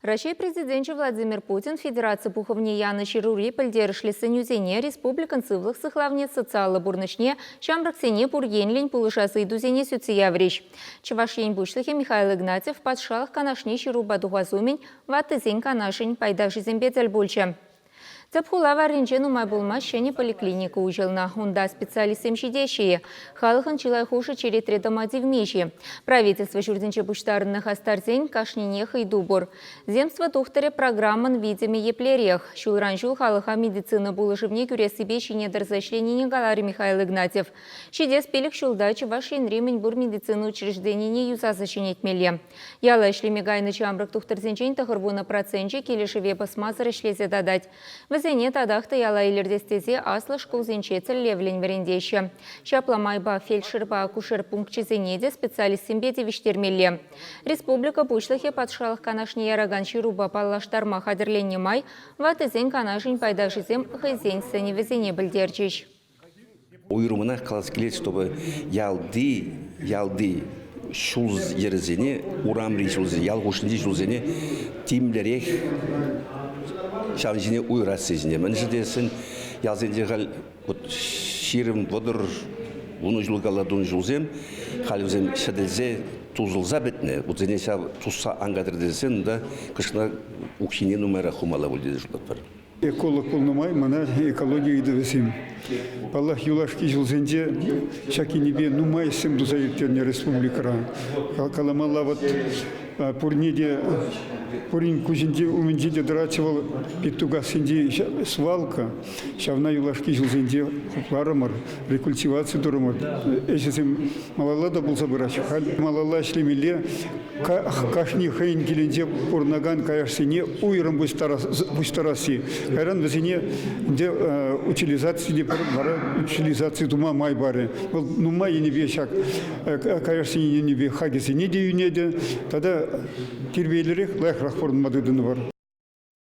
Россия президенті Владимир Путин Федерация Пуховне Яны Чирури пілдерішлі сынюзене республикан сывлық сықлавне социалы бурнышне шамраксене пургенлень пулышасы идузене сүция врещ. Чевашень бушлыхе Михаил Игнатьев подшалых канашне Чиру бадуғазумень ваттызен канашень пайдақ жизембетел бульче. Цепхулава ренжену майбулма шене поликлиника ужелна. Унда специалистем шидещие. Халыхан чилай хуши черетре домади в меже. Правительство журденче буштарных астарзень кашнинех и дубор. Земство тухтаре программан видами еплерех. Шулранжул халыха медицина булышевне кюре себе шине дерзашление галари Михаил Игнатьев. Шидес пелик шулдачи вашин ремень бур медицину учреждение не юза зачинить меле. Яла шли мегайны чамрак тухтарзенчень тахарбуна проценче келешеве басмазары шлезе дадать. Везене тадахты яла илердестезе аслы школ зенчецел левлень варендеща. Шапламайба фельдшерба акушер пунктчезенеде специалистим беде виштермелле. Республика бушлыхе подшалых канашне яраган шируба паллаштарма хадерленне май, ватызен канашень пайдашизем хызен сене везене білдерчиш. Уйрумына қалас келет, чтобы ялды шулз ерзене, урамри шулзене, ялғушынды шулзене, тимлерек шалжине уйрасызене. Мен жидесін ялзенде қал ширім водыр уны жылғаладың жылзем, қалюзем шәділзе тузылза бітіне. Бұдзене шаб тузса аңғадыр десен, да кышына ұқшине нумәра хумала бұл жылдат бар. Эколог полномай, мана экология идовесим. Аллах юлашки жылзенде шаки небе нумай сем дузаевтерне республикара. Каламалла вот пурнеде пурин кузинде умендеде драчевал питуга синде свалка. Шавна юлашки жылзенде хупларамар рекультивация дурамар. Эсесем малалада был забырач. Малалла шлемиле кашни хейн геленде пурнаган каяшсине уйрам бустараси. Хайран везене де утилизации утилизации дума май баре. Ну май не вешак, каяшсине не вехагиси не деюнеде. Тогда тербейлерек лайх рахпорн мадыдыны бар.